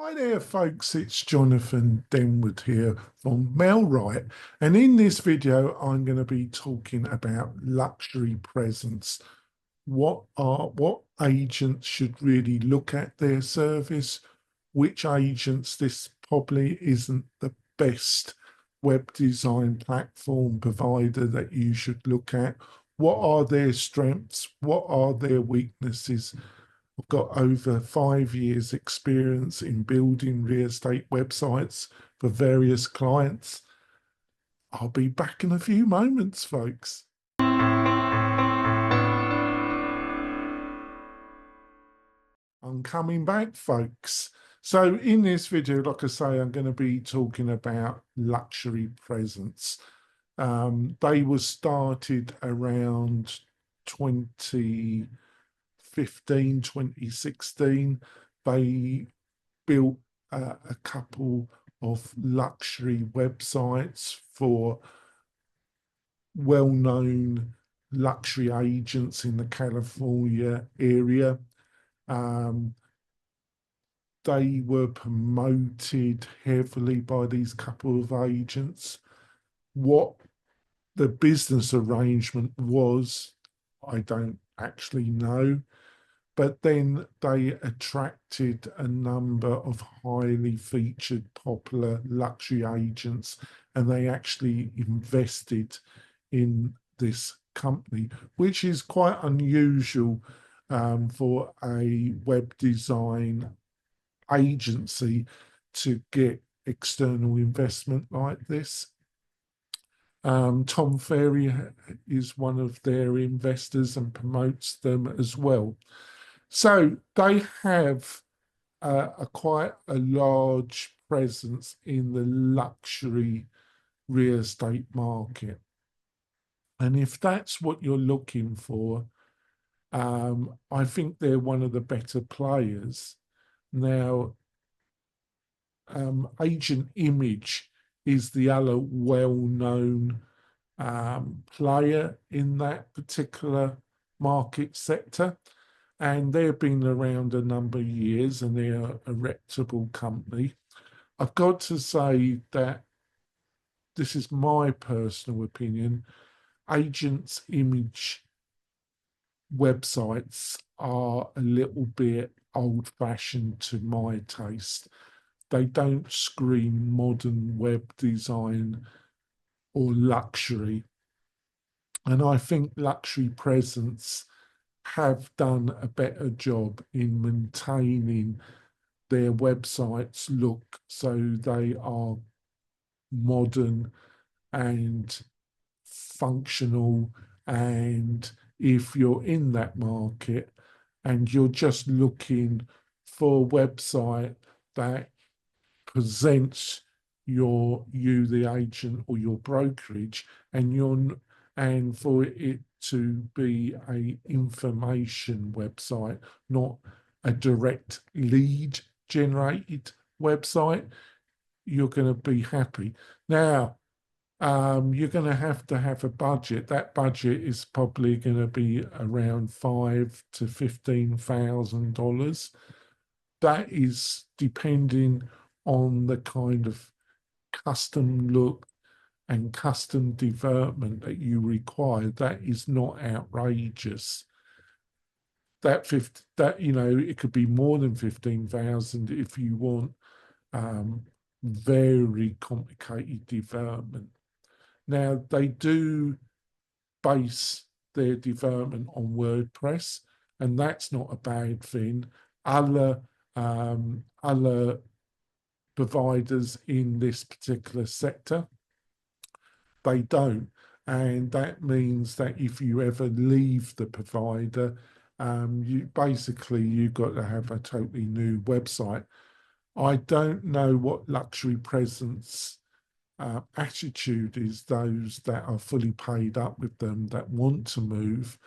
Hi there, folks. It's Jonathan Denwood here from Mailright. And in this video, I'm going to be talking about luxury presence. What agents should really look at their service, which agents this probably isn't the best web design platform provider that you should look at. What are their strengths? What are their weaknesses? I've got over 5 years experience in building real estate websites for various clients. I'll be back in a few moments, folks. I'm coming back, folks. So in this video, like I say, I'm going to be talking about luxury presence. They were started around 2015, 2016. They built a couple of luxury websites for well-known luxury agents in the California area. Um, they were promoted heavily by these couple of agents. What the business arrangement was, I don't actually know. But then they attracted a number of highly featured, popular luxury agents, and they actually invested in this company, which is quite unusual for a web design agency to get external investment like this. Tom Ferry is one of their investors and promotes them as well. So they have quite a large presence in the luxury real estate market. And if that's what you're looking for, I think they're one of the better players. Now, Agent Image is the other well-known player in that particular market sector. And they've been around a number of years and they're a reputable company. I've got to say that this is my personal opinion. Agents' Image websites are a little bit old-fashioned to my taste. They don't scream modern web design or luxury. And I think Luxury Presence have done a better job in maintaining their websites look so they are modern and functional. And if you're in that market and you're just looking for a website that presents you the agent or your brokerage, and for it to be a information website, not a direct lead generated website, you're going to be happy. Now, you're going to have a budget. That budget is probably going to be around $5,000 to $15,000. That is depending on the kind of custom look and custom development that you require. That is not outrageous. It could be more than 15,000 if you want very complicated development. Now, they do base their development on WordPress, and that's not a bad thing. Other providers in this particular sector, they don't. And that means that if you ever leave the provider, you've got to have a totally new website. I don't know what Luxury Presence attitude is those that are fully paid up with them that want to move.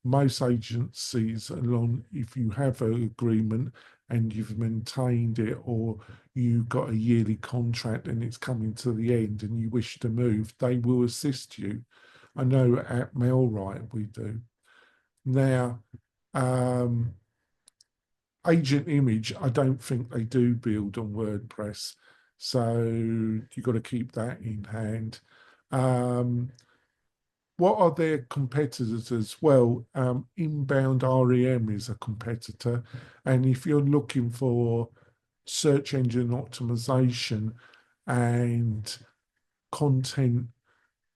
Most agencies, along if you have an agreement and you've maintained it, or you've got a yearly contract and it's coming to the end and you wish to move, they will assist you. I know at Mailright we do. Now, Agent Image, I don't think they do build on WordPress. So you've got to keep that in hand. Um, what are their competitors as well? Inbound REM is a competitor. And if you're looking for search engine optimization and content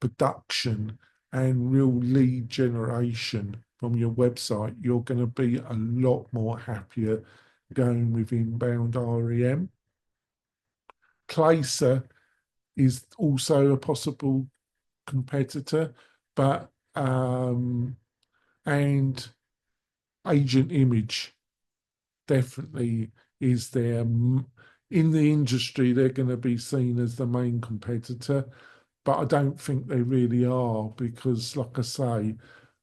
production and real lead generation from your website, you're going to be a lot more happier going with inbound REM. Placer is also a possible competitor, but and Agent Image definitely is there. In the industry, they're going to be seen as the main competitor, but I don't think they really are because, like I say,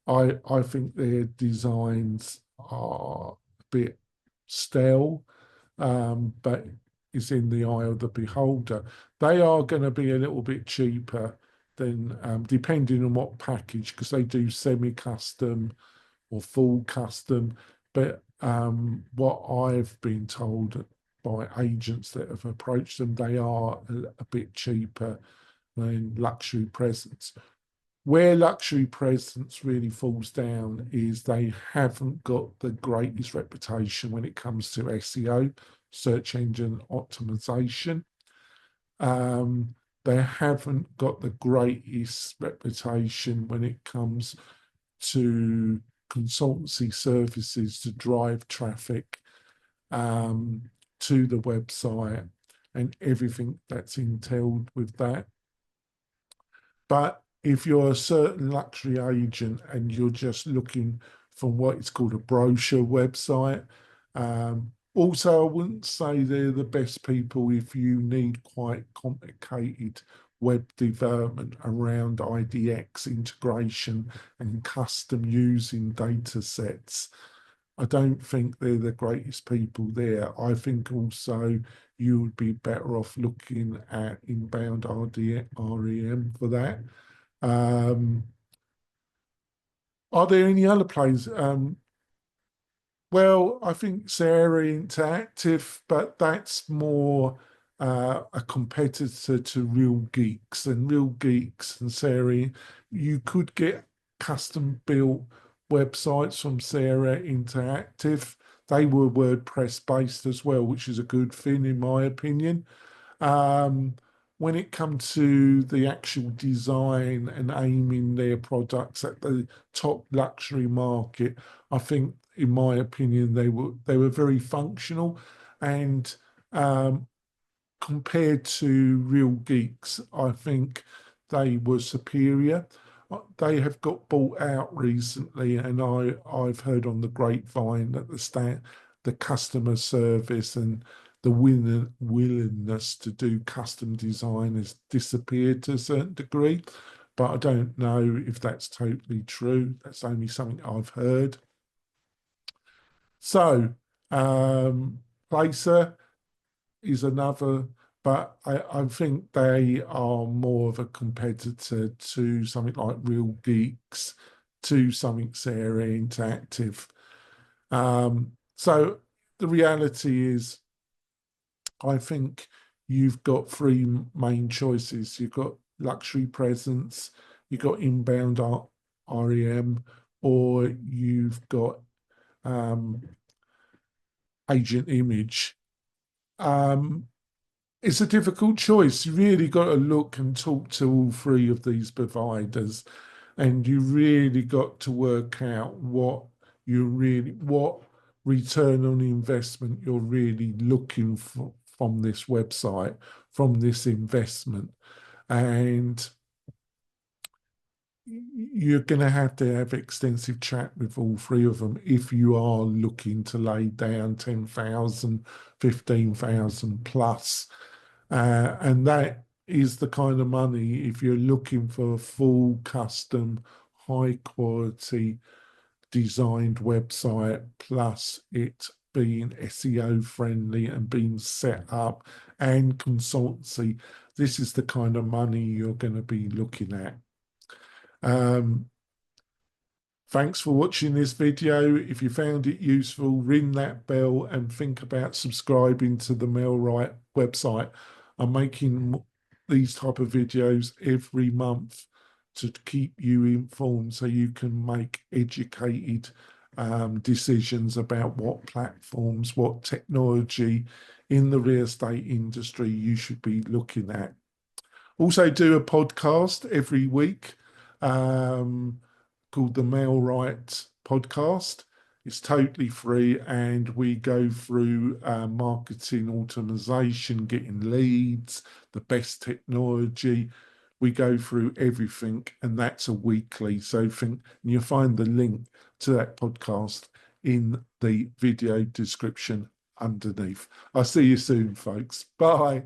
I think their designs are a bit stale, but it's in the eye of the beholder. They are going to be a little bit cheaper than, depending on what package, because they do semi-custom or full custom. But what I've been told by agents that have approached them, they are a bit cheaper than luxury presence. Where luxury presence really falls down is they haven't got the greatest reputation when it comes to SEO, search engine optimization. Um, they haven't got the greatest reputation when it comes to consultancy services to drive traffic um, to the website and everything that's entailed with that. But if you're a certain luxury agent and you're just looking for what is called a brochure website, also I wouldn't say they're the best people if you need quite complicated web development around IDX integration and custom using data sets. I don't think they're the greatest people there. I think also you would be better off looking at inbound REM for that. Um, are there any other plays? Well, I think Sarah Interactive, but that's more a competitor to Real Geeks. And Real Geeks and Sarah, you could get custom built websites from Sarah Interactive. They were WordPress based as well, which is a good thing in my opinion. Um, when it comes to the actual design and aiming their products at the top luxury market, I think, in my opinion, they were very functional, and compared to Real Geeks, I think they were superior. They have got bought out recently, and I've heard on the grapevine that the customer service and the willingness to do custom design has disappeared to a certain degree. But I don't know if that's totally true. That's only something I've heard. So, Placer is another, but I think they are more of a competitor to something like Real Geeks, to something Sarah Interactive. So the reality is, I think you've got three main choices. You've got luxury presence, you've got inbound REM, or you've got um, agent image. Um, it's a difficult choice. You really got to look and talk to all three of these providers, and you really got to work out what return on investment you're really looking for from this website, from this investment. And you're going to have extensive chat with all three of them if you are looking to lay down 10,000, 15,000 plus. And that is the kind of money, if you're looking for a full custom, high quality designed website, plus it being SEO friendly and being set up and consultancy, this is the kind of money you're going to be looking at. Um, Thanks for watching this video. If you found it useful, ring that bell and think about subscribing to the Mailright website. I'm making these type of videos every month to keep you informed so you can make educated decisions about what platforms, what technology in the real estate industry you should be looking at. Also do a podcast every week called the Mailright Podcast. It's totally free, and we go through marketing automation, getting leads, the best technology. We go through everything, and that's a weekly. So you'll find the link to that podcast in the video description underneath. I'll see you soon, folks. Bye.